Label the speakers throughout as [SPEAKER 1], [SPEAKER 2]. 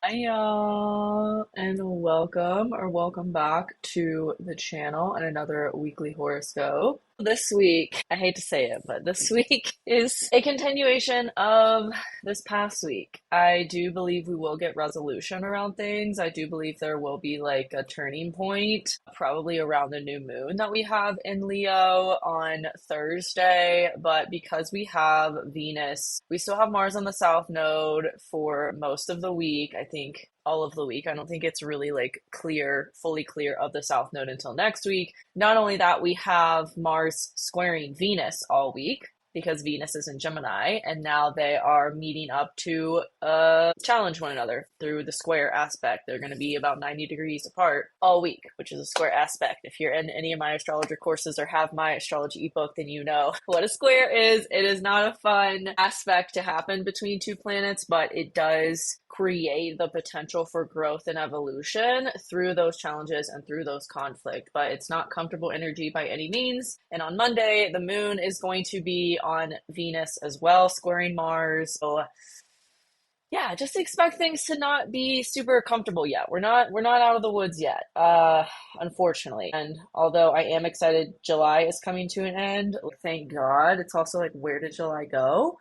[SPEAKER 1] Hi y'all, and welcome back to the channel and another weekly horoscope. This week, I hate to say it, but this week is a continuation of this past week. I do believe we will get resolution around things. I do believe there will be like a turning point, probably around the new moon that we have in Leo on Thursday. But because we have Venus, we still have Mars on the South Node for most of the week. I think all of the week. I don't think it's really like fully clear of the South Node until next week. Not only that, we have Mars squaring Venus all week because Venus is in Gemini, and now they are meeting up to challenge one another through the square aspect. They're going to be about 90 degrees apart all week, which is a square aspect. If you're in any of my astrologer courses or have my astrology ebook, then you know what a square is. It is not a fun aspect to happen between two planets, but it does create the potential for growth and evolution through those challenges and through those conflict. But it's not comfortable energy by any means. And on Monday, the moon is going to be on Venus as well, squaring Mars. So yeah, just expect things to not be super comfortable yet. We're not out of the woods yet, unfortunately. And although I am excited July is coming to an end, thank God, it's also like, where did July go?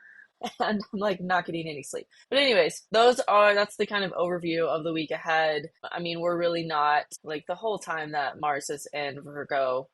[SPEAKER 1] And I'm like not getting any sleep. But anyways, that's the kind of overview of the week ahead. I mean, we're really not like the whole time that Mars is in Virgo,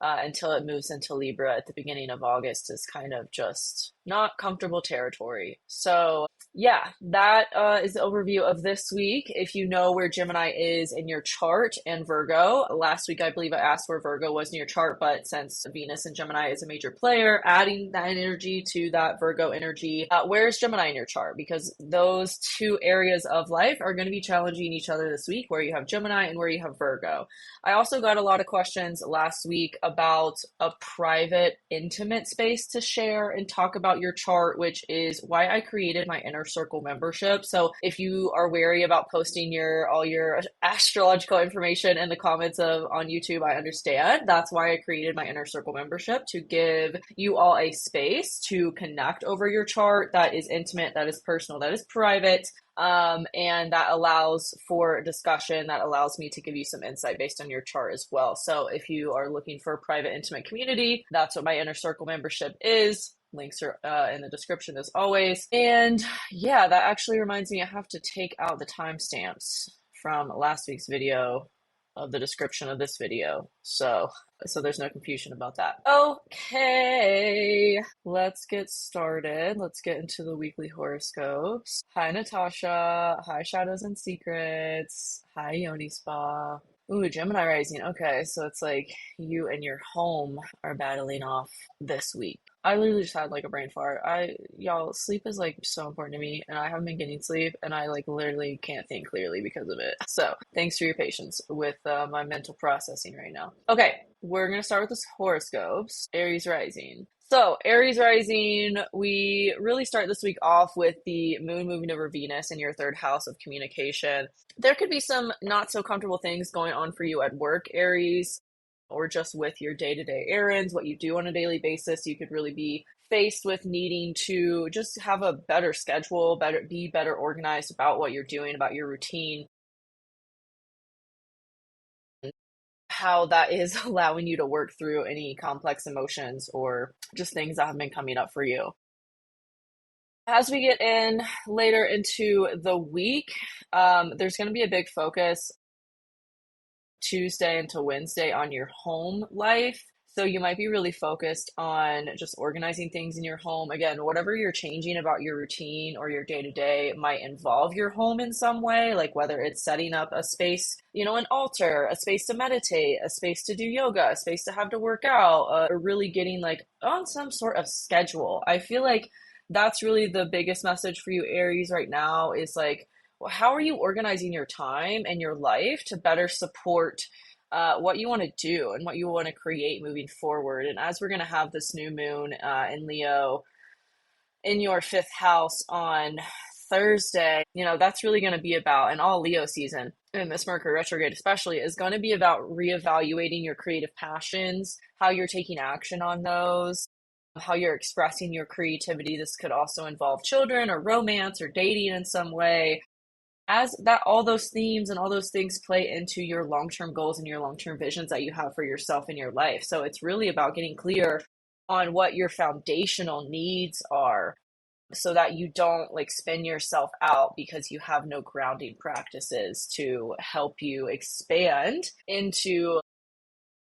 [SPEAKER 1] until it moves into Libra at the beginning of August is kind of just not comfortable territory. So yeah, that is the overview of this week. If you know where Gemini is in your chart and Virgo, last week I believe I asked where Virgo was in your chart, but since Venus and Gemini is a major player, adding that energy to that Virgo energy, where's Gemini in your chart? Because those two areas of life are going to be challenging each other this week, where you have Gemini and where you have Virgo. I also got a lot of questions last week about a private, intimate space to share and talk about your chart, which is why I created my Inner Circle membership. So if you are wary about posting all your astrological information in the comments of on YouTube, I understand. That's why I created my Inner Circle membership, to give you all a space to connect over your chart that is intimate, that is personal, that is private. And that allows for discussion, that allows me to give you some insight based on your chart as well. So if you are looking for a private, intimate community, that's what my Inner Circle membership is. Links are in the description as always. And yeah, that actually reminds me, I have to take out the timestamps from last week's video of the description of this video. So there's no confusion about that. Okay, let's get started. Let's get into the weekly horoscopes. Hi, Natasha. Hi, Shadows and Secrets. Hi, Yoni Spa. Ooh, Gemini Rising. Okay, so it's like you and your home are battling off this week. I literally just had like a brain fart. Y'all, sleep is like so important to me, and I haven't been getting sleep, and I like literally can't think clearly because of it. So thanks for your patience with my mental processing right now. Okay, we're gonna start with this horoscopes. Aries Rising. So, Aries Rising, we really start this week off with the moon moving over Venus in your third house of communication. There could be some not so comfortable things going on for you at work, Aries, or just with your day-to-day errands, what you do on a daily basis. You could really be faced with needing to just have a better schedule, be better organized about what you're doing, about your routine, how that is allowing you to work through any complex emotions or just things that have been coming up for you. As we get in later into the week, there's going to be a big focus Tuesday into Wednesday on your home life. So you might be really focused on just organizing things in your home. Again, whatever you're changing about your routine or your day to day might involve your home in some way, like whether it's setting up a space, an altar, a space to meditate, a space to do yoga, a space to have to work out, or really getting like on some sort of schedule. I feel like that's really the biggest message for you, Aries, right now is like, how are you organizing your time and your life to better support what you want to do and what you want to create moving forward? And as we're going to have this new moon in Leo in your fifth house on Thursday, that's really going to be about, and all Leo season, and this Mercury retrograde especially, is going to be about reevaluating your creative passions, how you're taking action on those, how you're expressing your creativity. This could also involve children or romance or dating in some way. as that, all those themes and all those things play into your long-term goals and your long-term visions that you have for yourself in your life. So it's really about getting clear on what your foundational needs are so that you don't like spin yourself out because you have no grounding practices to help you expand into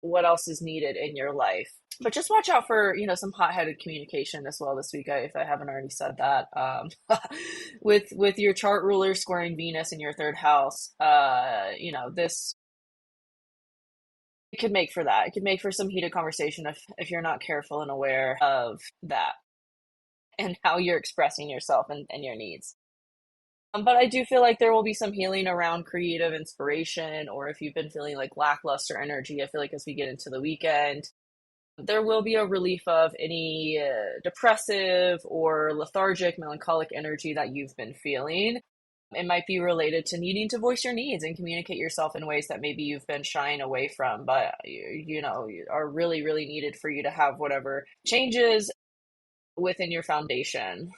[SPEAKER 1] what else is needed in your life. But just watch out for, some hot-headed communication as well this week, if I haven't already said that. With your chart ruler squaring Venus in your third house, this it could make for that. It could make for some heated conversation if you're not careful and aware of that and how you're expressing yourself and your needs. But I do feel like there will be some healing around creative inspiration, or if you've been feeling like lackluster energy, I feel like as we get into the weekend, there will be a relief of any depressive or lethargic, melancholic energy that you've been feeling. It might be related to needing to voice your needs and communicate yourself in ways that maybe you've been shying away from, but are really, really needed for you to have whatever changes within your foundation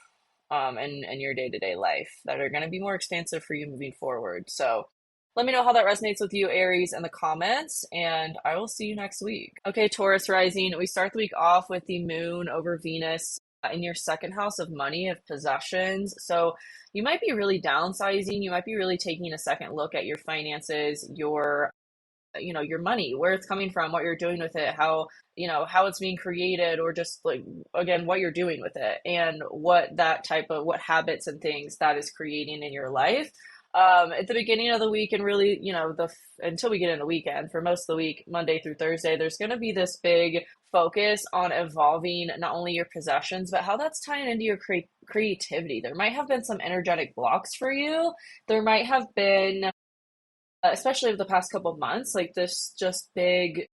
[SPEAKER 1] and your day-to-day life that are going to be more expansive for you moving forward. So let me know how that resonates with you, Aries, in the comments, and I will see you next week. Okay, Taurus Rising, we start the week off with the moon over Venus in your second house of money, of possessions. So you might be really downsizing. You might be really taking a second look at your finances, your money, where it's coming from, what you're doing with it, how it's being created, or just like, again, what you're doing with it and what habits and things that is creating in your life. At the beginning of the week and really, until we get in the weekend, for most of the week, Monday through Thursday, there's going to be this big focus on evolving not only your possessions, but how that's tying into your creativity. There might have been some energetic blocks for you. There might have been especially over the past couple of months, like this just big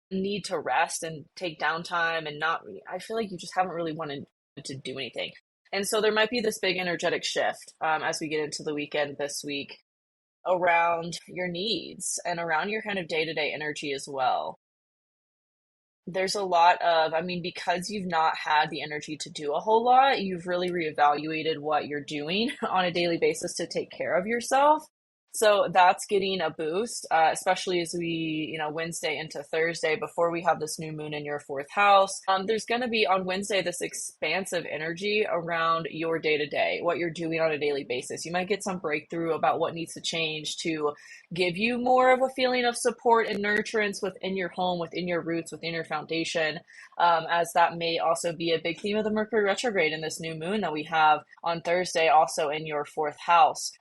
[SPEAKER 1] need to rest and take downtime and not, I feel like you just haven't really wanted to do anything. And so there might be this big energetic shift as we get into the weekend this week around your needs and around your kind of day-to-day energy as well. There's a lot of, because you've not had the energy to do a whole lot, you've really reevaluated what you're doing on a daily basis to take care of yourself. So that's getting a boost, especially as we, Wednesday into Thursday before we have this new moon in your fourth house. There's going to be on Wednesday this expansive energy around your day to day, what you're doing on a daily basis. You might get some breakthrough about what needs to change to give you more of a feeling of support and nurturance within your home, within your roots, within your foundation, as that may also be a big theme of the Mercury retrograde and this new moon that we have on Thursday, also in your fourth house.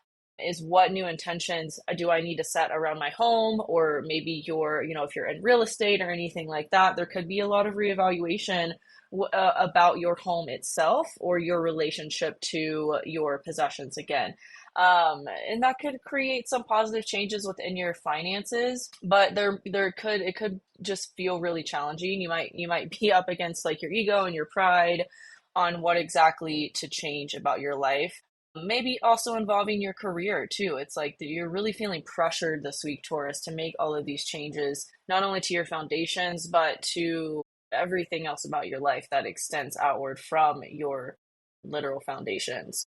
[SPEAKER 1] Is what new intentions do I need to set around my home, or maybe if you're in real estate or anything like that, there could be a lot of reevaluation about your home itself or your relationship to your possessions again. And that could create some positive changes within your finances, but it could just feel really challenging. You might be up against like your ego and your pride on what exactly to change about your life. Maybe also involving your career too. It's like you're really feeling pressured this week, Taurus, to make all of these changes, not only to your foundations, but to everything else about your life that extends outward from your literal foundations.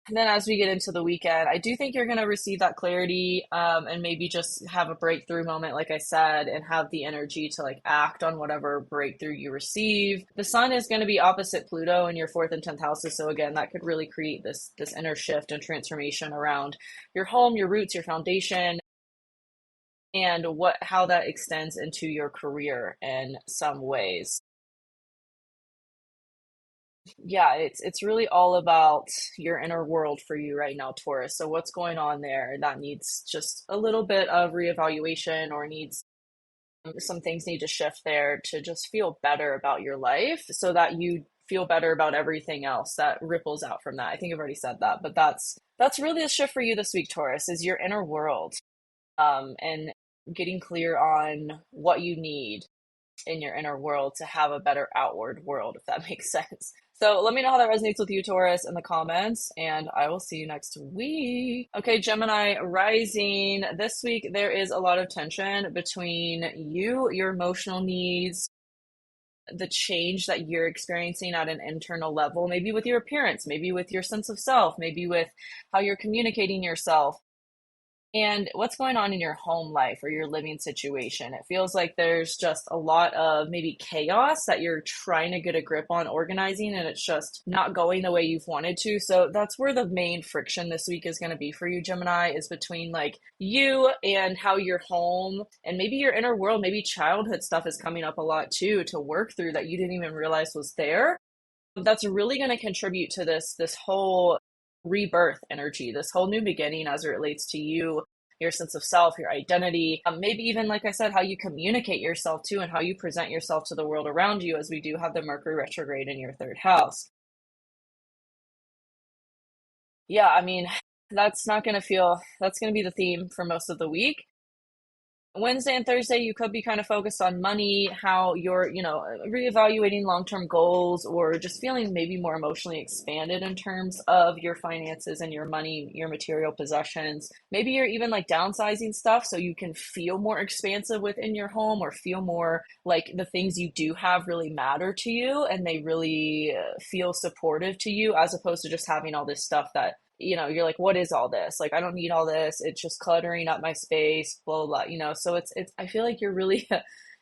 [SPEAKER 1] And then as we get into the weekend, I do think you're going to receive that clarity and maybe just have a breakthrough moment, like I said, and have the energy to like act on whatever breakthrough you receive. The sun is going to be opposite Pluto in your fourth and 10th houses. So again, that could really create this inner shift and transformation around your home, your roots, your foundation, and how that extends into your career in some ways. Yeah, it's really all about your inner world for you right now, Taurus. So what's going on there that needs just a little bit of reevaluation, or needs some things need to shift there to just feel better about your life so that you feel better about everything else that ripples out from that. I think I've already said that, but that's really a shift for you this week, Taurus, is your inner world, and getting clear on what you need in your inner world to have a better outward world, if that makes sense. So let me know how that resonates with you, Taurus, in the comments, and I will see you next week. Okay, Gemini Rising. This week, there is a lot of tension between you, your emotional needs, the change that you're experiencing at an internal level, maybe with your appearance, maybe with your sense of self, maybe with how you're communicating yourself, and what's going on in your home life or your living situation. It feels like there's just a lot of maybe chaos that you're trying to get a grip on organizing, and it's just not going the way you've wanted to. So that's where the main friction this week is going to be for you, Gemini, is between like you and how your home and maybe your inner world, maybe childhood stuff is coming up a lot too to work through that you didn't even realize was there. That's really going to contribute to this whole rebirth energy, this whole new beginning as it relates to you, your sense of self, your identity, maybe even, like I said, how you communicate yourself too, and how you present yourself to the world around you, as we do have the Mercury retrograde in your third house. Yeah, I mean, that's going to be the theme for most of the week. Wednesday and Thursday, you could be kind of focused on money, how you're, reevaluating long-term goals, or just feeling maybe more emotionally expanded in terms of your finances and your money, your material possessions. Maybe you're even like downsizing stuff so you can feel more expansive within your home, or feel more like the things you do have really matter to you and they really feel supportive to you, as opposed to just having all this stuff that you're like, what is all this? Like, I don't need all this. It's just cluttering up my space, blah, blah, blah, so it's, I feel like you're really,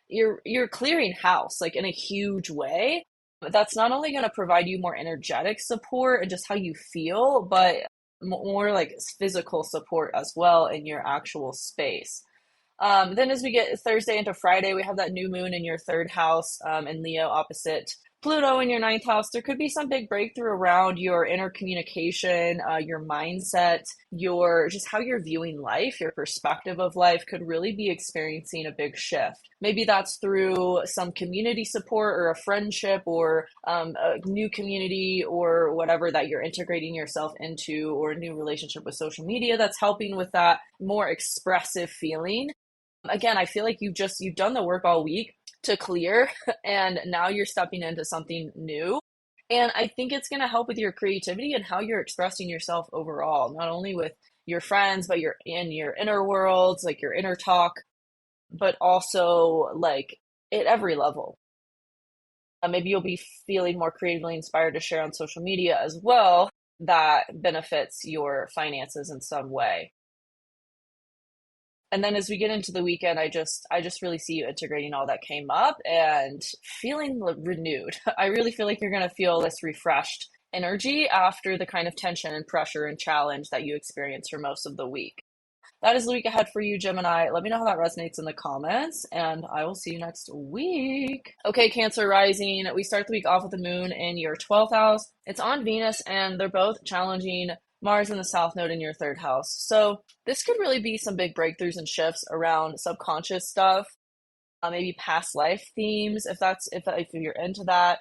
[SPEAKER 1] you're clearing house, like in a huge way. But that's not only going to provide you more energetic support and just how you feel, but more like physical support as well in your actual space. Then as we get Thursday into Friday, we have that new moon in your third house, in Leo opposite Pluto in your ninth house. There could be some big breakthrough around your inner communication, your mindset, your just how you're viewing life, your perspective of life could really be experiencing a big shift. Maybe that's through some community support or a friendship, or a new community, or whatever that you're integrating yourself into, or a new relationship with social media that's helping with that more expressive feeling. Again, I feel like you've done the work all week to clear, and now you're stepping into something new. And I think it's going to help with your creativity and how you're expressing yourself overall, not only with your friends, but your inner worlds, like your inner talk, but also like at every level. Maybe you'll be feeling more creatively inspired to share on social media as well, that benefits your finances in some way. And then as we get into the weekend, I just really see you integrating all that came up and feeling renewed. I really feel like you're going to feel this refreshed energy after the kind of tension and pressure and challenge that you experienced for most of the week. That is the week ahead for you, Gemini. Let me know how that resonates in the comments, and I will see you next week. Okay, Cancer Rising. We start the week off with the moon in your 12th house. It's on Venus, and they're both challenging Mars in the South Node in your third house. So this could really be some big breakthroughs and shifts around subconscious stuff, maybe past life themes, if you're into that.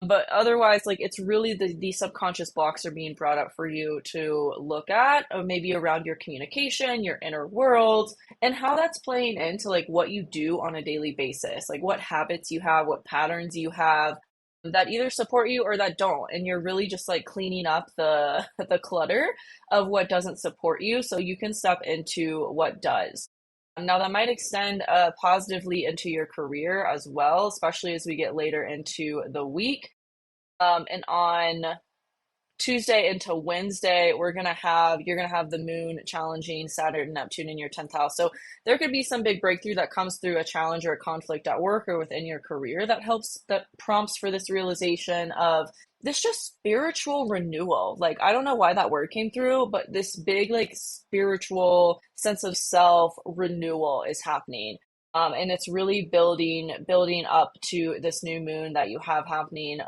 [SPEAKER 1] But otherwise, like, it's really the subconscious blocks are being brought up for you to look at, or maybe around your communication, your inner world, and how that's playing into like what you do on a daily basis, like what habits you have, what patterns you have that either support you or that don't. And you're really just like cleaning up the the clutter of what doesn't support you so you can step into what does. Now, that might extend positively into your career as well, especially as we get later into the week. And on Tuesday into Wednesday, you're gonna have the moon challenging Saturn and Neptune in your 10th house. So there could be some big breakthrough that comes through a challenge or a conflict at work or within your career that prompts for this realization of this just spiritual renewal. Like, I don't know why that word came through, but this big like spiritual sense of self renewal is happening. And it's really building up to this new moon that you have happening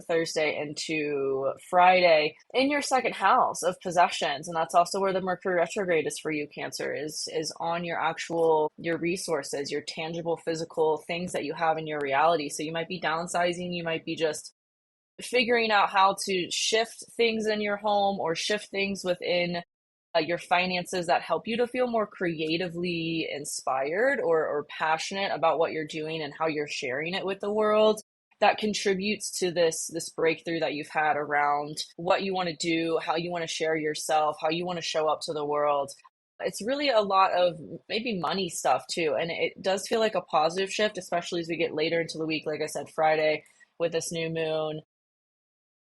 [SPEAKER 1] Thursday into Friday in your second house of possessions. And that's also where the Mercury retrograde is for you, Cancer, is on your resources, your tangible physical things that you have in your reality. So you might be downsizing, you might be just figuring out how to shift things in your home or shift things within your finances that help you to feel more creatively inspired, or passionate about what you're doing and how you're sharing it with the world. That contributes to this breakthrough that you've had around what you want to do, how you want to share yourself, how you want to show up to the world. It's really a lot of maybe money stuff too. And it does feel like a positive shift, especially as we get later into the week. Like I said, Friday with this new moon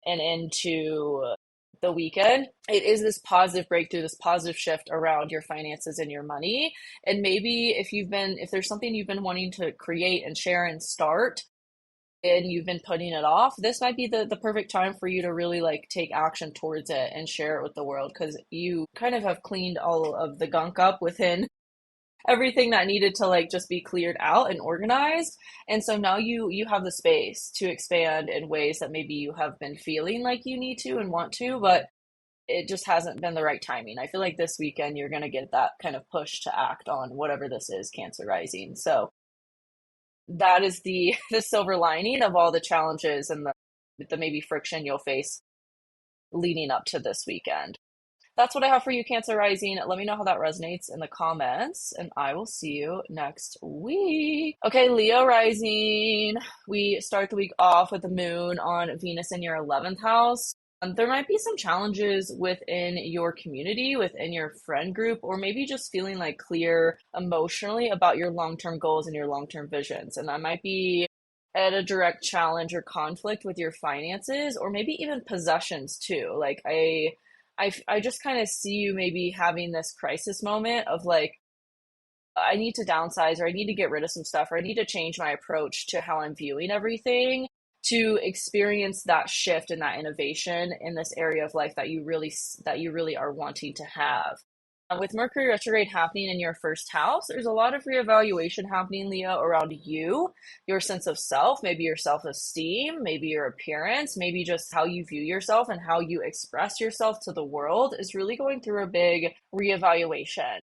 [SPEAKER 1] and into the weekend. It is this positive breakthrough, this positive shift around your finances and your money. And maybe if there's something you've been wanting to create and share and start, and you've been putting it off, this might be the perfect time for you to really like take action towards it and share it with the world because you kind of have cleaned all of the gunk up within everything that needed to like just be cleared out and organized. And so now you have the space to expand in ways that maybe you have been feeling like you need to and want to, but it just hasn't been the right timing. I feel like this weekend you're going to get that kind of push to act on whatever this is, Cancer Rising. So that is the the silver lining of all the challenges and the maybe friction you'll face leading up to this weekend. That's what I have for you, Cancer Rising. Let me know how that resonates in the comments, and I will see you next week. Okay, Leo Rising. We start the week off with the moon on Venus in your 11th house. There might be some challenges within your community, within your friend group, or maybe just feeling like clear emotionally about your long-term goals and your long-term visions. And that might be at a direct challenge or conflict with your finances, or maybe even possessions too. Like I just kind of see you maybe having this crisis moment of like, I need to downsize or I need to get rid of some stuff or I need to change my approach to how I'm viewing everything to experience that shift and that innovation in this area of life that you really are wanting to have. With Mercury retrograde happening in your first house, there's a lot of reevaluation happening, Leo, around you, your sense of self, maybe your self esteem, maybe your appearance, maybe just how you view yourself and how you express yourself to the world is really going through a big reevaluation.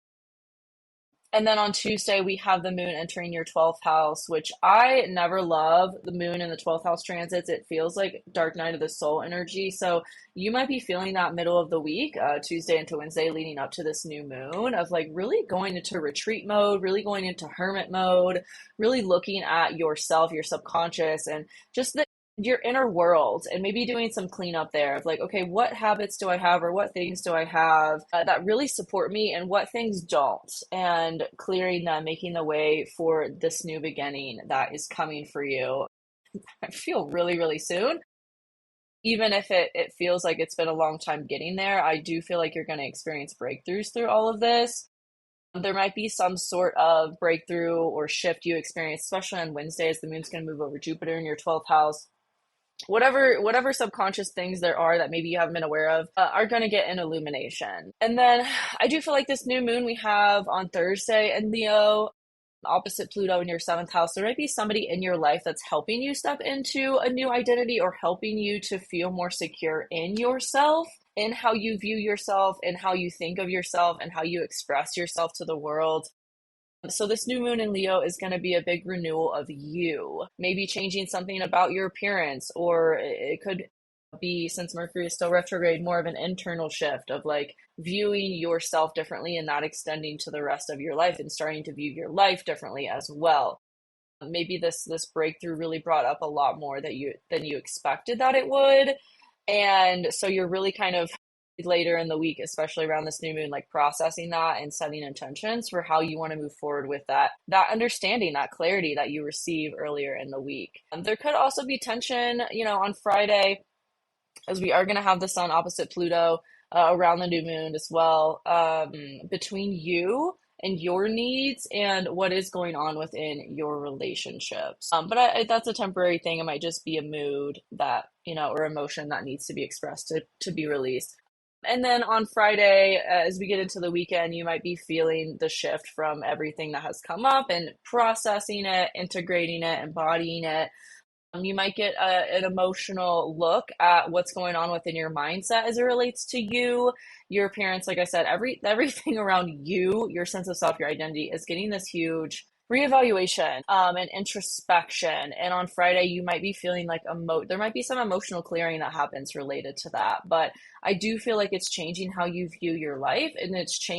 [SPEAKER 1] And then on Tuesday, we have the moon entering your 12th house, which I never love the moon in the 12th house transits. It feels like dark night of the soul energy. So you might be feeling that middle of the week, Tuesday into Wednesday, leading up to this new moon, of like really going into retreat mode, really going into hermit mode, really looking at yourself, your subconscious, and just your inner world and maybe doing some cleanup there of like, okay, what habits do I have or what things do I have that really support me and what things don't, and clearing them, making the way for this new beginning that is coming for you. I feel really, really soon. Even if it feels like it's been a long time getting there, I do feel like you're going to experience breakthroughs through all of this. There might be some sort of breakthrough or shift you experience, especially on Wednesday as the moon's going to move over Jupiter in your 12th house. Whatever subconscious things there are that maybe you haven't been aware of are going to get an illumination. And then I do feel like this new moon we have on Thursday in Leo, opposite Pluto in your 7th house, there might be somebody in your life that's helping you step into a new identity or helping you to feel more secure in yourself, in how you view yourself, and how you think of yourself, and how you express yourself to the world. So this new moon in Leo is going to be a big renewal of you, maybe changing something about your appearance, or it could be, since Mercury is still retrograde, more of an internal shift of like viewing yourself differently and not extending to the rest of your life and starting to view your life differently as well. Maybe this breakthrough really brought up a lot more than you expected that it would. And so you're really kind of later in the week, especially around this new moon, like processing that and setting intentions for how you want to move forward with that understanding, that clarity that you receive earlier in the week. There could also be tension, on Friday, as we are going to have the sun opposite Pluto around the new moon as well, between you and your needs and what is going on within your relationships. But that's a temporary thing. It might just be a mood that, or emotion that needs to be expressed to be released. And then on Friday, as we get into the weekend, you might be feeling the shift from everything that has come up and processing it, integrating it, embodying it. You might get an emotional look at what's going on within your mindset as it relates to you, your appearance. Like I said, everything around you, your sense of self, your identity is getting this huge reevaluation and introspection. And on Friday, you might be feeling like there might be some emotional clearing that happens related to that. But I do feel like it's changing how you view your life, and it's just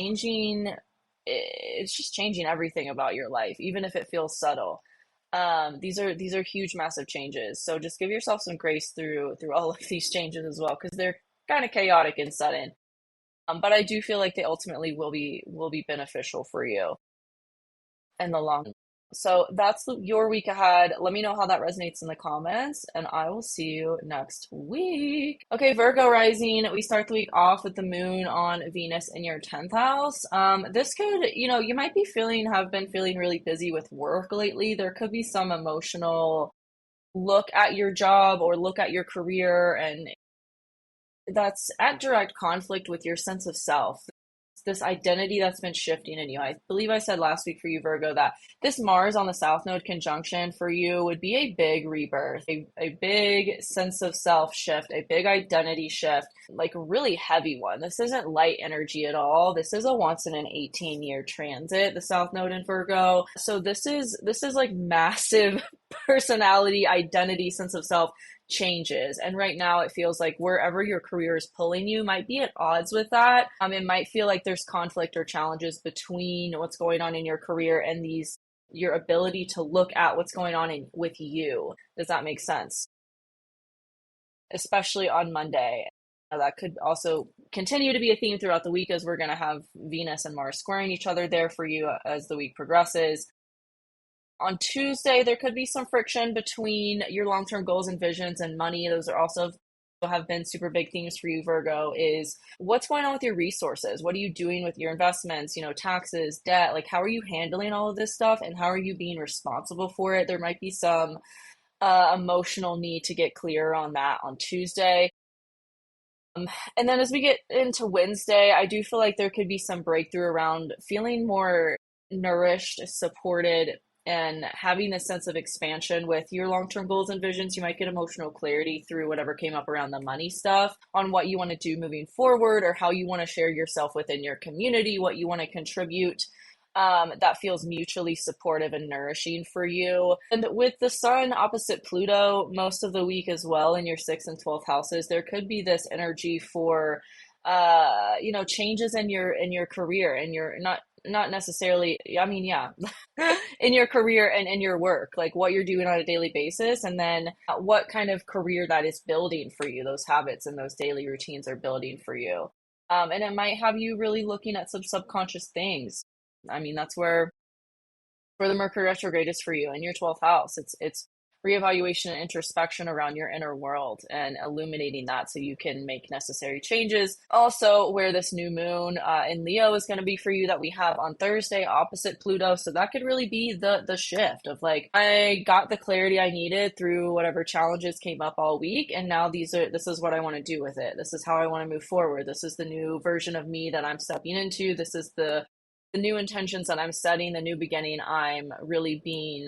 [SPEAKER 1] changing everything about your life, even if it feels subtle. These are huge, massive changes. So just give yourself some grace through all of these changes as well, because they're kind of chaotic and sudden. But I do feel like they ultimately will be beneficial for you in the long. So that's your week ahead. Let me know how that resonates in the comments, and I will see you next week. Okay, Virgo rising. We start the week off with the moon on Venus in your 10th house. This could, you might be have been feeling really busy with work lately. There could be some emotional look at your job or look at your career, and that's at direct conflict with your sense of self, this identity that's been shifting in you. I believe I said last week for you, Virgo, that this Mars on the South Node conjunction for you would be a big rebirth, a big sense of self shift, a big identity shift, like a really heavy one. This isn't light energy at all. This is a once in an 18-year transit, the South Node in Virgo. So this is like massive personality, identity, sense of self changes. And right now it feels like wherever your career is pulling you might be at odds with that. It might feel like there's conflict or challenges between what's going on in your career and your ability to look at what's going on with you. Does that make sense? Especially on Monday. Now, that could also continue to be a theme throughout the week as we're going to have Venus and Mars squaring each other there for you as the week progresses. On Tuesday, there could be some friction between your long-term goals and visions and money. Those are also have been super big themes for you, Virgo, is what's going on with your resources? What are you doing with your investments, taxes, debt? Like, how are you handling all of this stuff and how are you being responsible for it? There might be some emotional need to get clear on that on Tuesday. And then as we get into Wednesday, I do feel like there could be some breakthrough around feeling more nourished, supported, and having this sense of expansion with your long-term goals and visions. You might get emotional clarity through whatever came up around the money stuff on what you want to do moving forward or how you want to share yourself within your community, what you want to contribute. That feels mutually supportive and nourishing for you. And with the sun opposite Pluto most of the week as well in your 6th and 12th houses, there could be this energy for changes in your career and your not necessarily, I mean, yeah, in your career and in your work, like what you're doing on a daily basis, and then what kind of career that is building for you, those habits and those daily routines are building for you. And it might have you really looking at some subconscious things. I mean, that's where the Mercury retrograde is for you in your 12th house. It's reevaluation and introspection around your inner world and illuminating that so you can make necessary changes. Also, where this new moon in Leo is going to be for you that we have on Thursday opposite Pluto. So that could really be the shift of like, I got the clarity I needed through whatever challenges came up all week, and now this is what I want to do with it. This is how I want to move forward. This is the new version of me that I'm stepping into. This is the new intentions that I'm setting, the new beginning I'm really being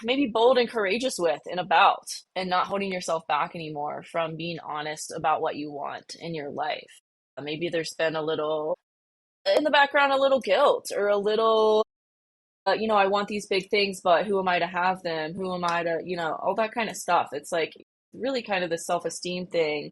[SPEAKER 1] maybe bold and courageous with and about, and not holding yourself back anymore from being honest about what you want in your life. Maybe there's been a little in the background, a little guilt or a little, I want these big things, but who am I to have them? Who am I to, all that kind of stuff. It's like really kind of the self-esteem thing.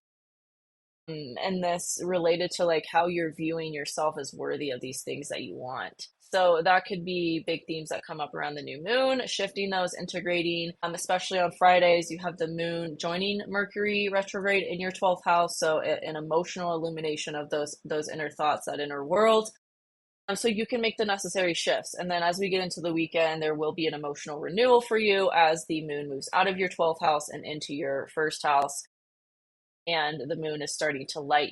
[SPEAKER 1] And this related to like how you're viewing yourself as worthy of these things that you want. So that could be big themes that come up around the new moon, shifting those, integrating, especially on Fridays, you have the moon joining Mercury retrograde in your 12th house. So an emotional illumination of those inner thoughts, that inner world. So you can make the necessary shifts. And then as we get into the weekend, there will be an emotional renewal for you as the moon moves out of your 12th house and into your first house. And the moon is starting to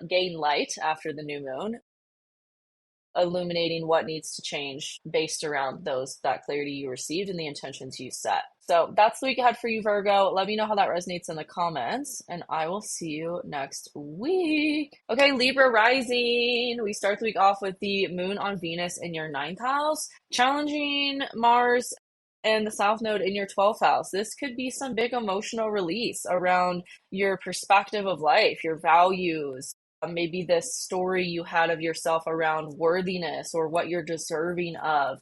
[SPEAKER 1] gain light after the new moon, illuminating what needs to change based around that clarity you received and the intentions you set. So that's the week ahead for you, Virgo. Let me know how that resonates in the comments, and I will see you next week. Okay, Libra Rising. We start the week off with the moon on Venus in your 9th house, challenging Mars and the South Node in your 12th house. This could be some big emotional release around your perspective of life, your values, maybe this story you had of yourself around worthiness or what you're deserving of.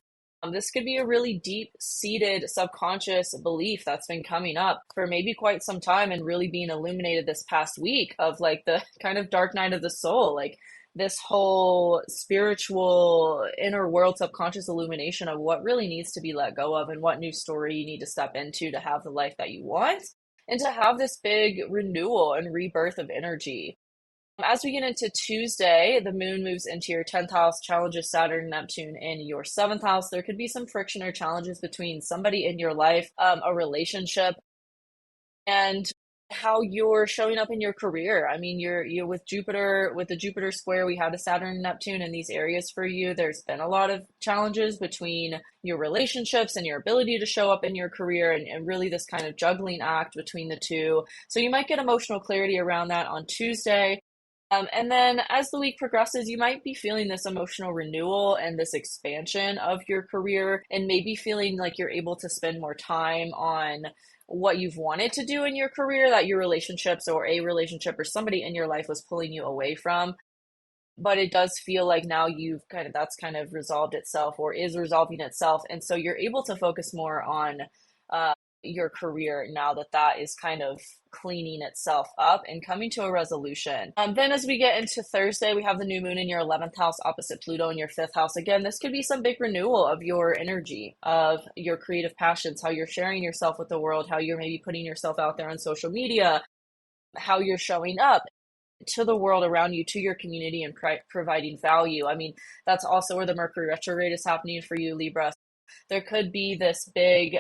[SPEAKER 1] This could be a really deep-seated subconscious belief that's been coming up for maybe quite some time and really being illuminated this past week of like the kind of dark night of the soul, like this whole spiritual inner world subconscious illumination of what really needs to be let go of and what new story you need to step into to have the life that you want and to have this big renewal and rebirth of energy. As we get into Tuesday, the moon moves into your 10th house, challenges Saturn and Neptune in your 7th house. There could be some friction or challenges between somebody in your life, a relationship, and how you're showing up in your career. I mean, you're with Jupiter, with the Jupiter square, we had a Saturn and Neptune in these areas for you. There's been a lot of challenges between your relationships and your ability to show up in your career, and really this kind of juggling act between the two. So you might get emotional clarity around that on Tuesday. And then as the week progresses, you might be feeling this emotional renewal and this expansion of your career, and maybe feeling like you're able to spend more time on what you've wanted to do in your career that your relationships or a relationship or somebody in your life was pulling you away from. But it does feel like now you've that's kind of resolved itself or is resolving itself. And so you're able to focus more on your career now that that is kind of cleaning itself up and coming to a resolution. Then as we get into Thursday, we have the new moon in your 11th house opposite Pluto in your 5th house. Again, this could be some big renewal of your energy, of your creative passions, how you're sharing yourself with the world, how you're maybe putting yourself out there on social media, how you're showing up to the world around you, to your community, and providing value. I mean, that's also where the Mercury retrograde is happening for you, Libra. There could be this big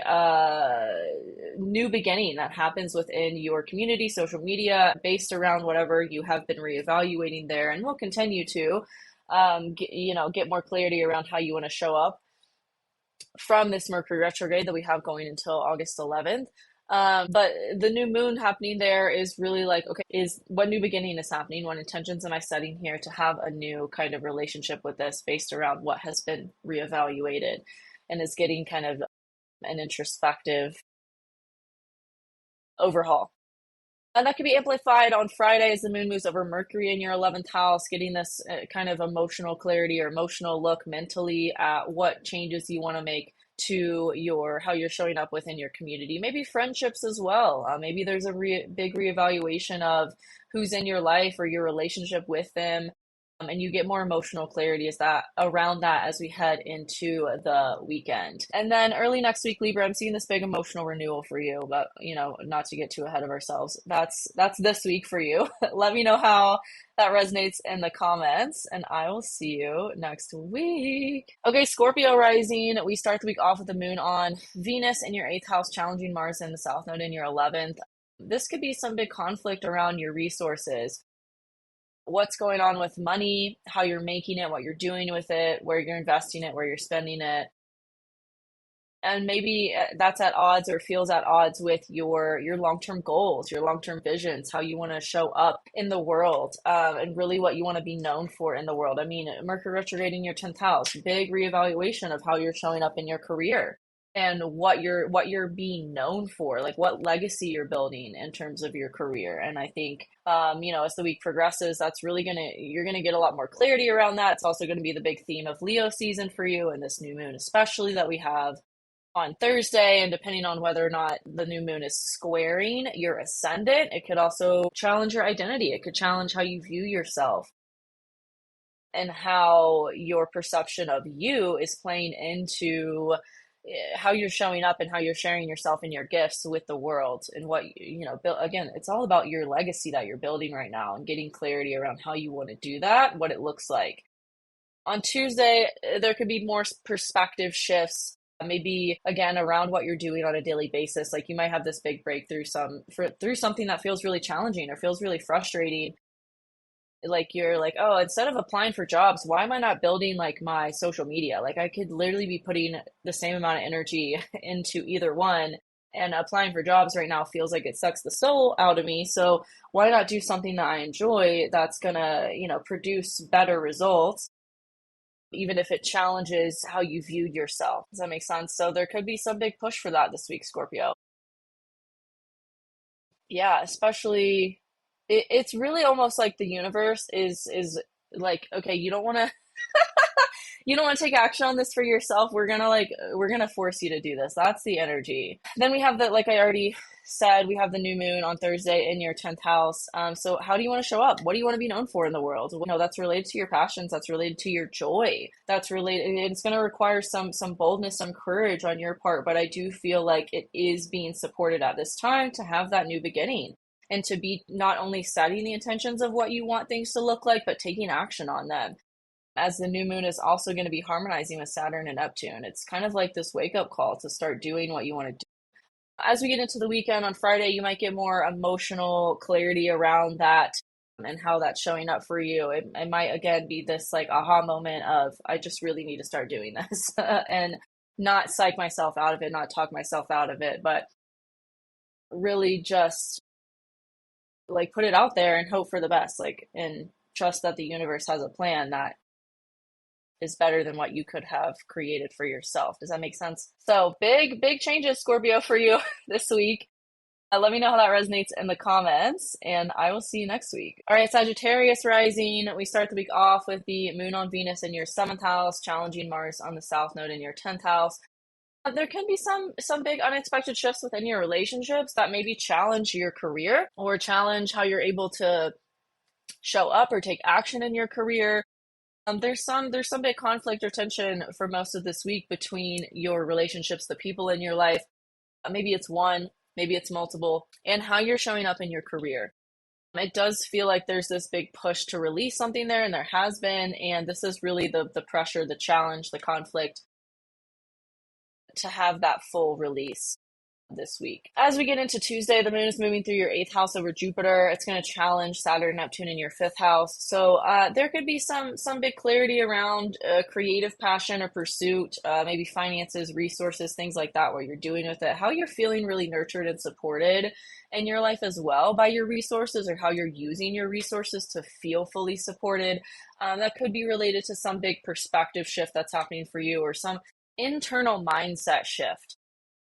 [SPEAKER 1] new beginning that happens within your community, social media, based around whatever you have been reevaluating there, and will continue to get more clarity around how you want to show up from this Mercury retrograde that we have going until August 11th. But the new moon happening there is really like, okay, is what new beginning is happening? What intentions am I setting here to have a new kind of relationship with this based around what has been reevaluated, and is getting kind of an introspective overhaul. And that could be amplified on Friday as the moon moves over Mercury in your 11th house, getting this kind of emotional clarity or emotional look mentally at what changes you want to make to your how you're showing up within your community. Maybe friendships as well. Maybe there's a big reevaluation of who's in your life or your relationship with them. And you get more emotional clarity as that around that as we head into the weekend. And then early next week, Libra, I'm seeing this big emotional renewal for you, but not to get too ahead of ourselves. That's this week for you. Let me know how that resonates in the comments, and I will see you next week. Okay, Scorpio rising. We start the week off with the moon on Venus in your 8th house, challenging Mars in the south node in your 11th. This could be some big conflict around your resources. What's going on with money, how you're making it, what you're doing with it, where you're investing it, where you're spending it. And maybe that's at odds or feels at odds with your long-term goals, your long-term visions, how you want to show up in the world, and really what you want to be known for in the world. I mean, Mercury retrograde in your 10th house, big reevaluation of how you're showing up in your career and what you're being known for, like what legacy you're building in terms of your career. And I think as the week progresses, that's really you're gonna get a lot more clarity around that. It's also going to be the big theme of Leo season for you, and this new moon especially that we have on Thursday. And depending on whether or not the new moon is squaring your ascendant, it could also challenge your identity. It could challenge how you view yourself and how your perception of you is playing into how you're showing up and how you're sharing yourself and your gifts with the world, and what build. Again, it's all about your legacy that you're building right now, and getting clarity around how you want to do that, what it looks like. On Tuesday, there could be more perspective shifts, maybe again around what you're doing on a daily basis. Like you might have this big breakthrough through something that feels really challenging or feels really frustrating. Like you're like, oh, instead of applying for jobs, why am I not building like my social media? Like I could literally be putting the same amount of energy into either one, and applying for jobs right now feels like it sucks the soul out of me. So why not do something that I enjoy that's gonna, produce better results, even if it challenges how you viewed yourself? Does that make sense? So there could be some big push for that this week, Scorpio. Yeah, especially it's really almost like the universe is like, okay, you don't want to you don't want to take action on this for yourself. We're gonna force you to do this. That's the energy. Then we have like I already said, we have the new moon on Thursday in your 10th house. So how do you want to show up? What do you want to be known for in the world? That's related to your passions, that's related to your joy, that's related, it's going to require some boldness, some courage on your part, but I do feel like it is being supported at this time to have that new beginning. and to be not only setting the intentions of what you want things to look like, but taking action on them. As the new moon is also going to be harmonizing with Saturn and Neptune, it's kind of like this wake up call to start doing what you want to do. As we get into the weekend on Friday, you might get more emotional clarity around that and how that's showing up for you. It might again be this like aha moment of, I just really need to start doing this and not psych myself out of it, not talk myself out of it, but really just like put it out there and hope for the best, like, and trust that the universe has a plan that is better than what you could have created for yourself. Does that make sense? So big changes, Scorpio, for you this week. Let me know how that resonates in the comments, and I will see you next week. All right, Sagittarius Rising. We start the week off with the moon on Venus in your 7th house, challenging Mars on the South Node in your 10th house. There can be some big unexpected shifts within your relationships that maybe challenge your career or challenge how you're able to show up or take action in your career. There's some big conflict or tension for most of this week between your relationships, the people in your life. Maybe it's one, maybe it's multiple, and how you're showing up in your career. It does feel like there's this big push to release something there, and there has been, and this is really the pressure, the challenge, the conflict to have that full release this week. As we get into Tuesday, the moon is moving through your 8th house over Jupiter. It's going to challenge Saturn and Neptune in your 5th house. So there could be some big clarity around creative passion or pursuit, maybe finances, resources, things like that, what you're doing with it, how you're feeling really nurtured and supported in your life as well by your resources, or how you're using your resources to feel fully supported. That could be related to some big perspective shift that's happening for you, or some internal mindset shift,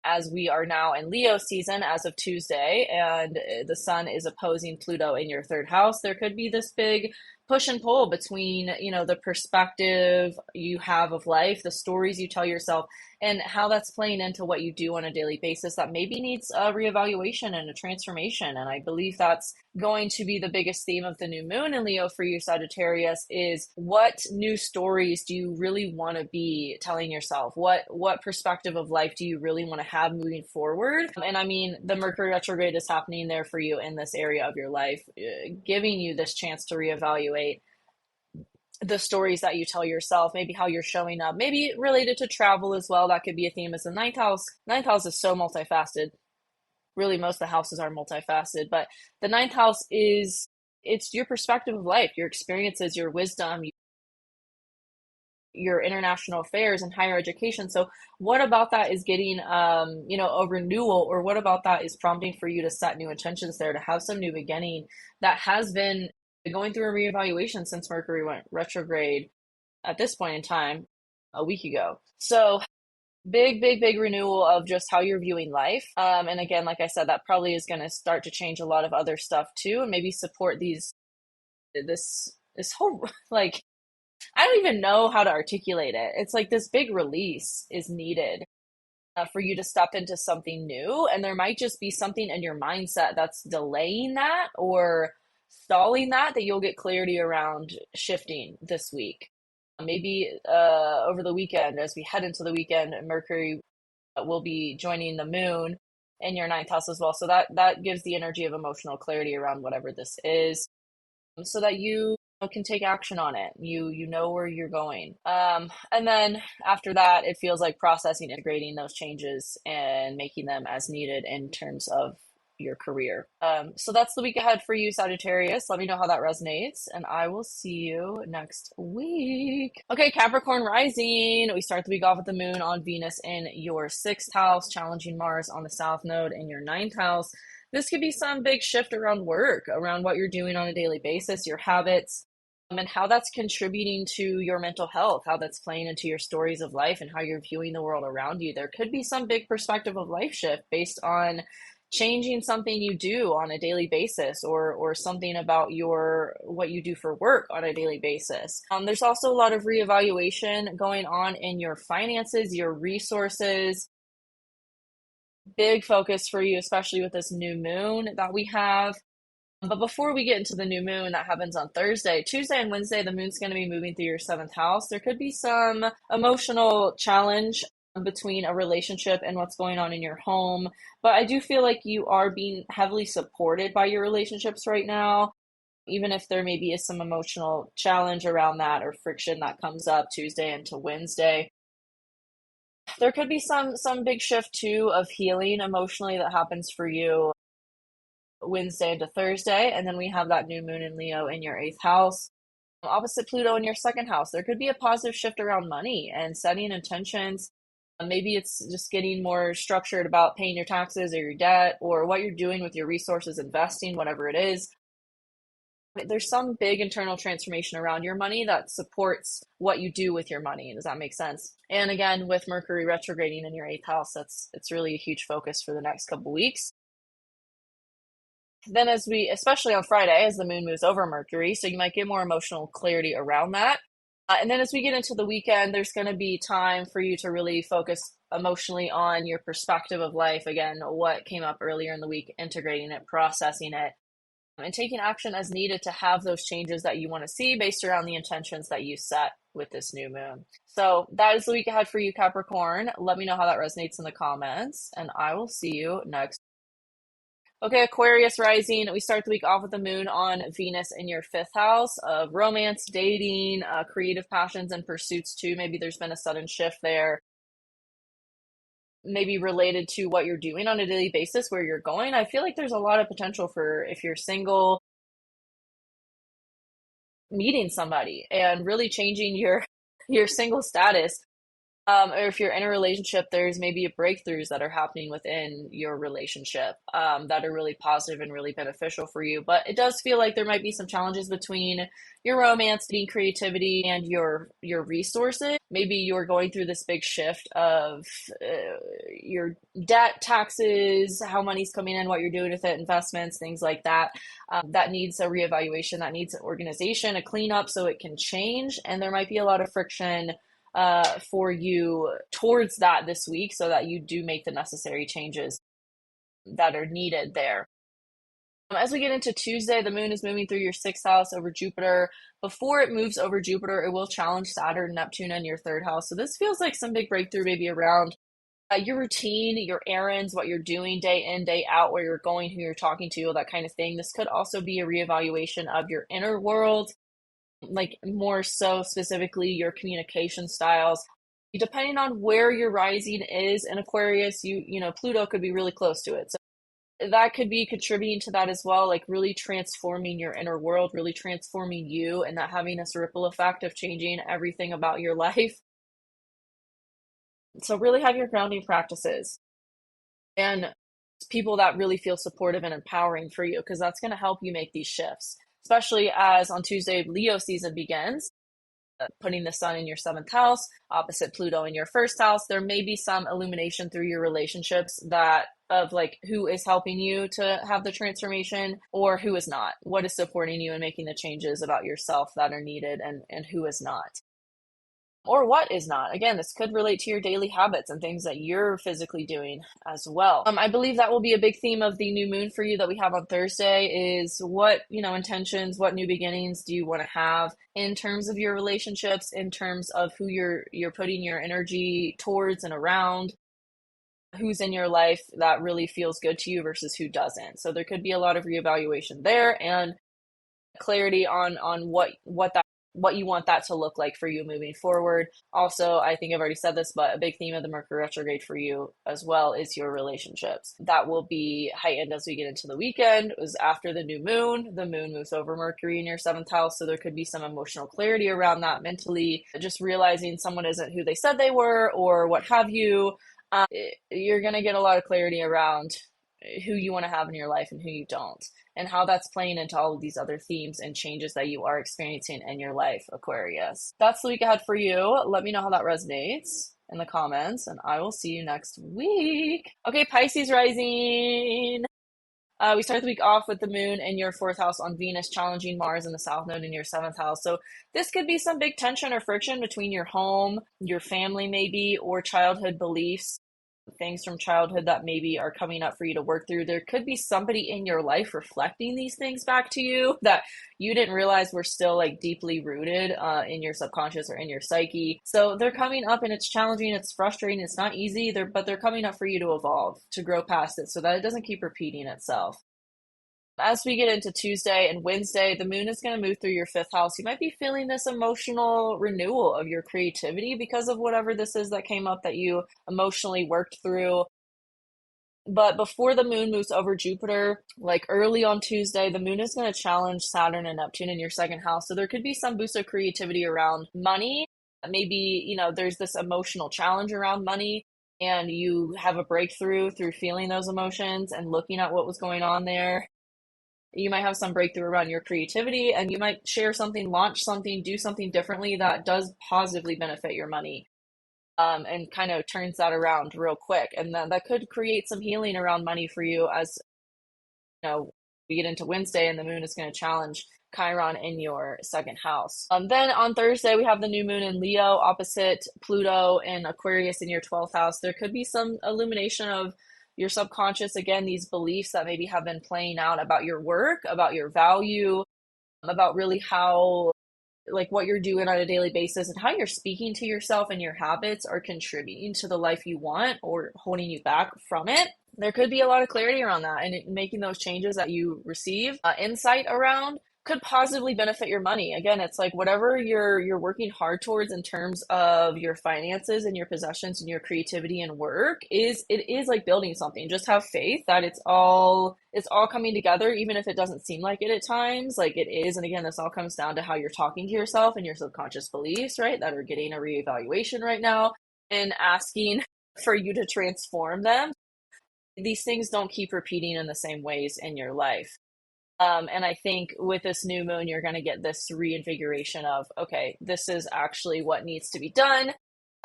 [SPEAKER 1] as we are now in Leo season as of Tuesday, and the sun is opposing Pluto in your 3rd house. There could be this big push and pull between, the perspective you have of life, the stories you tell yourself, and how that's playing into what you do on a daily basis that maybe needs a reevaluation and a transformation. And I believe that's going to be the biggest theme of the new moon in Leo for you, Sagittarius, is what new stories do you really want to be telling yourself? What perspective of life do you really want to have moving forward? And I mean, the Mercury retrograde is happening there for you in this area of your life, giving you this chance to reevaluate the stories that you tell yourself, maybe how you're showing up, maybe related to travel as well. That could be a theme, as the ninth house. Ninth house is so multifaceted. Really, most of the houses are multifaceted, but the ninth house it's your perspective of life, your experiences, your wisdom, your international affairs and higher education. So what about that is getting a renewal, or what about that is prompting for you to set new intentions there, to have some new beginning that has been going through a reevaluation since Mercury went retrograde at this point in time a week ago. So big renewal of just how you're viewing life. And again, like I said, that probably is going to start to change a lot of other stuff too, and maybe support this whole, like, I don't even know how to articulate it. It's like this big release is needed for you to step into something new. And there might just be something in your mindset that's delaying that or stalling that you'll get clarity around shifting this week. Maybe over the weekend, as we head into the weekend, Mercury will be joining the moon in your ninth house as well. So that gives the energy of emotional clarity around whatever this is, so that you can take action on it. You know where you're going. And then after that, it feels like processing, integrating those changes and making them as needed in terms of your career. So that's the week ahead for you, Sagittarius. Let me know how that resonates, and I will see you next week. Okay, Capricorn Rising. We start the week off with the moon on Venus in your 6th house, challenging Mars on the South Node in your 9th house. This could be some big shift around work, around what you're doing on a daily basis, your habits, and how that's contributing to your mental health, how that's playing into your stories of life and how you're viewing the world around you. There could be some big perspective of life shift based on changing something you do on a daily basis, or something about what you do for work on a daily basis. There's also a lot of reevaluation going on in your finances, your resources. Big focus for you, especially with this new moon that we have. But before we get into the new moon that happens on Thursday, Tuesday and Wednesday, the moon's going to be moving through your 7th house. There could be some emotional challenge between a relationship and what's going on in your home. But I do feel like you are being heavily supported by your relationships right now, even if there maybe is some emotional challenge around that or friction that comes up Tuesday into Wednesday. There could be some big shift too of healing emotionally that happens for you Wednesday into Thursday, and then we have that new moon in Leo in your eighth house, opposite Pluto in your second house. There could be a positive shift around money and setting intentions. Maybe it's just getting more structured about paying your taxes or your debt or what you're doing with your resources, investing, whatever it is. There's some big internal transformation around your money that supports what you do with your money. Does that make sense? And again, with Mercury retrograding in your eighth house, it's really a huge focus for the next couple weeks. Then as we, especially on Friday, as the moon moves over Mercury, so you might get more emotional clarity around that. And then as we get into the weekend, there's going to be time for you to really focus emotionally on your perspective of life. Again, what came up earlier in the week, integrating it, processing it, and taking action as needed to have those changes that you want to see based around the intentions that you set with this new moon. So that is the week ahead for you, Capricorn. Let me know how that resonates in the comments, and I will see you next. Okay, Aquarius Rising. We start the week off with the moon on Venus in your fifth house of romance, dating, creative passions, and pursuits too. Maybe there's been a sudden shift there, maybe related to what you're doing on a daily basis, where you're going. I feel like there's a lot of potential for, if you're single, meeting somebody and really changing your single status. Or if you're in a relationship, there's maybe breakthroughs that are happening within your relationship that are really positive and really beneficial for you. But it does feel like there might be some challenges between your romance, being creativity, and your resources. Maybe you're going through this big shift of your debt, taxes, how money's coming in, what you're doing with it, investments, things like that. That needs a reevaluation, that needs an organization, a cleanup so it can change. And there might be a lot of friction for you towards that this week so that you do make the necessary changes that are needed there. As we get into Tuesday, the moon is moving through your sixth house over Jupiter. Before it moves over Jupiter, it will challenge Saturn, Neptune, and your third house. So this feels like some big breakthrough maybe around your routine, your errands, what you're doing day in, day out, where you're going, who you're talking to, that kind of thing. This could also be a reevaluation of your inner world, like more so specifically your communication styles. Depending on where your rising is in Aquarius, you know, Pluto could be really close to it. So that could be contributing to that as well, like really transforming your inner world, really transforming you, and that having this ripple effect of changing everything about your life. So really have your grounding practices and people that really feel supportive and empowering for you, because that's going to help you make these shifts, especially as on Tuesday, Leo season begins. Putting the sun in your seventh house, opposite Pluto in your first house, there may be some illumination through your relationships that of like who is helping you to have the transformation or who is not, what is supporting you and making the changes about yourself that are needed, and who is not. Or what is not. Again, this could relate to your daily habits and things that you're physically doing as well. I believe that will be a big theme of the new moon for you that we have on Thursday is what, intentions, what new beginnings do you want to have in terms of your relationships, in terms of who you're putting your energy towards and around, who's in your life that really feels good to you versus who doesn't. So there could be a lot of reevaluation there and clarity on what you want that to look like for you moving forward. Also, I think I've already said this, but a big theme of the Mercury retrograde for you as well is your relationships. That will be heightened as we get into the weekend. It was after the new moon. The moon moves over Mercury in your seventh house, so there could be some emotional clarity around that mentally, just realizing someone isn't who they said they were or what have you. You're going to get a lot of clarity around who you want to have in your life and who you don't, and how that's playing into all of these other themes and changes that you are experiencing in your life, Aquarius. That's the week ahead for you. Let me know how that resonates in the comments, and I will see you next week. Okay, Pisces Rising. We start the week off with the moon in your fourth house on Venus, challenging Mars in the south node in your seventh house. So this could be some big tension or friction between your home, your family maybe, or childhood beliefs things from childhood that maybe are coming up for you to work through. There could be somebody in your life reflecting these things back to you that you didn't realize were still like deeply rooted in your subconscious or in your psyche. So they're coming up and it's challenging, it's frustrating, it's not easy, but they're coming up for you to evolve, to grow past it so that it doesn't keep repeating itself. As we get into Tuesday and Wednesday, the moon is going to move through your fifth house. You might be feeling this emotional renewal of your creativity because of whatever this is that came up that you emotionally worked through. But before the moon moves over Jupiter, like early on Tuesday, the moon is going to challenge Saturn and Neptune in your second house. So there could be some boost of creativity around money. Maybe, there's this emotional challenge around money and you have a breakthrough through feeling those emotions and looking at what was going on there. You might have some breakthrough around your creativity and you might share something, launch something, do something differently that does positively benefit your money, and kind of turns that around real quick. And then that could create some healing around money for you as we get into Wednesday and the moon is going to challenge Chiron in your second house. Then on Thursday, we have the new moon in Leo opposite Pluto and Aquarius in your 12th house. There could be some illumination of your subconscious, again, these beliefs that maybe have been playing out about your work, about your value, about really how, like what you're doing on a daily basis and how you're speaking to yourself and your habits are contributing to the life you want or holding you back from it. There could be a lot of clarity around that and making those changes that you receive insight around could positively benefit your money. Again, it's like whatever you're working hard towards in terms of your finances and your possessions and your creativity and work is like building something. Just have faith that it's all coming together, even if it doesn't seem like it at times, like it is. And again, this all comes down to how you're talking to yourself and your subconscious beliefs, right? That are getting a reevaluation right now and asking for you to transform them. These things don't keep repeating in the same ways in your life. And I think with this new moon, you're going to get this reinvigoration of, okay, this is actually what needs to be done.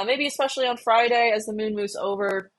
[SPEAKER 1] Maybe especially on Friday as the moon moves over,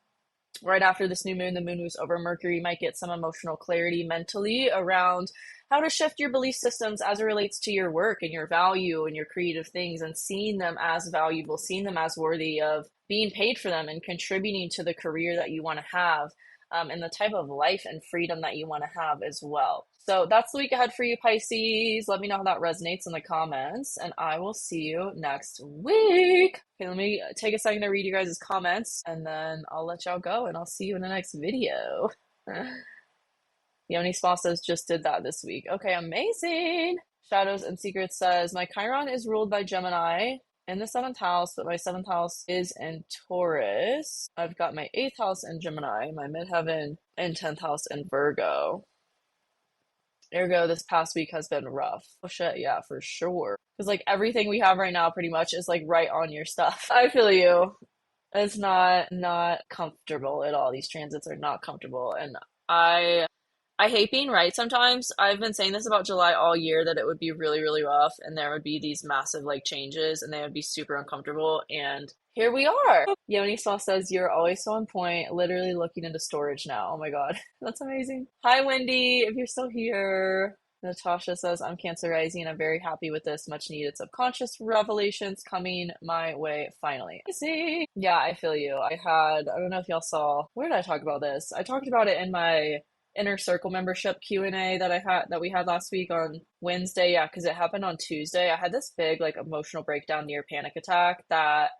[SPEAKER 1] right after this new moon, the moon moves over Mercury, you might get some emotional clarity mentally around how to shift your belief systems as it relates to your work and your value and your creative things and seeing them as valuable, seeing them as worthy of being paid for them and contributing to the career that you want to have. And the type of life and freedom that you want to have as well. So that's the week ahead for you, Pisces. Let me know how that resonates in the comments, and I will see you next week. Okay, let me take a second to read you guys' comments, and then I'll let y'all go, and I'll see you in the next video. Yoni Spa says, just did that this week. Okay, amazing. Shadows and Secrets says, my Chiron is ruled by Gemini in the 7th house, but my 7th house is in Taurus. I've got my 8th house in Gemini, my midheaven in 10th house in Virgo. Ergo, this past week has been rough. Oh shit, yeah, for sure. Because like everything we have right now pretty much is like right on your stuff. I feel you. It's not comfortable at all. These transits are not comfortable. And I hate being right sometimes. I've been saying this about July all year that it would be really, really rough and there would be these massive like changes and they would be super uncomfortable. And here we are. Yoni Saw says, you're always so on point, literally looking into storage now. Oh my God, that's amazing. Hi, Wendy, if you're still here. Natasha says, I'm Cancer Rising. I'm very happy with this much needed subconscious revelations coming my way finally. I see. Yeah, I feel you. I don't know if y'all saw, where did I talk about this? I talked about it in my Inner Circle membership Q&A that we had last week on Wednesday. Yeah, because it happened on Tuesday. I had this big like emotional breakdown near panic attack that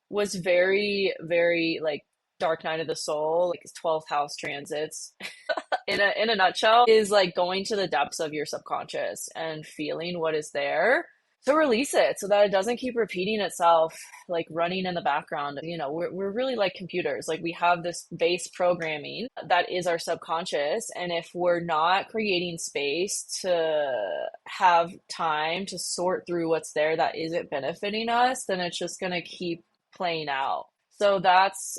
[SPEAKER 1] was very, very like dark night of the soul, like 12th house transits. In a nutshell, is like going to the depths of your subconscious and feeling what is there to release it so that it doesn't keep repeating itself, like running in the background. We're really like computers. Like we have this base programming that is our subconscious. And if we're not creating space to have time to sort through what's there that isn't benefiting us, then it's just going to keep playing out. So that's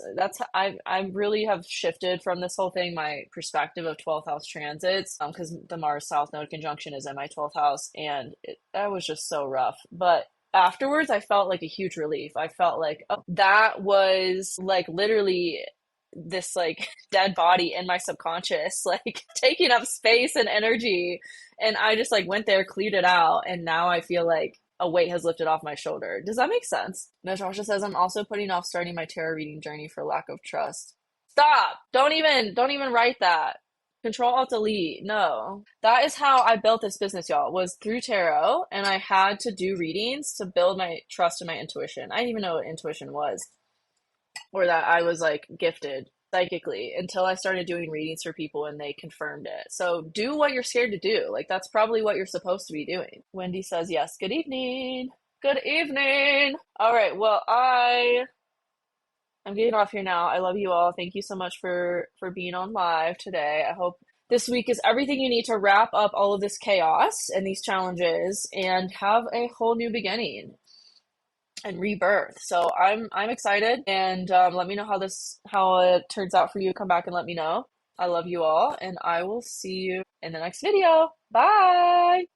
[SPEAKER 1] I really have shifted from this whole thing, my perspective of 12th house transits, because the Mars South Node conjunction is in my 12th house, and that was just so rough. But afterwards, I felt like a huge relief. I felt like, oh, that was like literally this like dead body in my subconscious, like taking up space and energy, and I just like went there, cleared it out, and now I feel like a weight has lifted off my shoulder. Does that make sense? Natasha says, I'm also putting off starting my tarot reading journey for lack of trust. Stop. Don't even write that. Control Alt Delete. No. That is how I built this business, y'all, was through tarot, and I had to do readings to build my trust and my intuition. I didn't even know what intuition was, or that I was like gifted psychically, until I started doing readings for people and they confirmed it. So do what you're scared to do. Like, that's probably what you're supposed to be doing. Wendy says, yes, good evening. Good evening. All right, well, I'm getting off here now. I love you all. Thank you so much for being on live today. I hope this week is everything you need to wrap up all of this chaos and these challenges and have a whole new beginning and rebirth. So I'm excited, and let me know how it turns out for you. Come back and let me know. I love you all, and I will see you in the next video. Bye.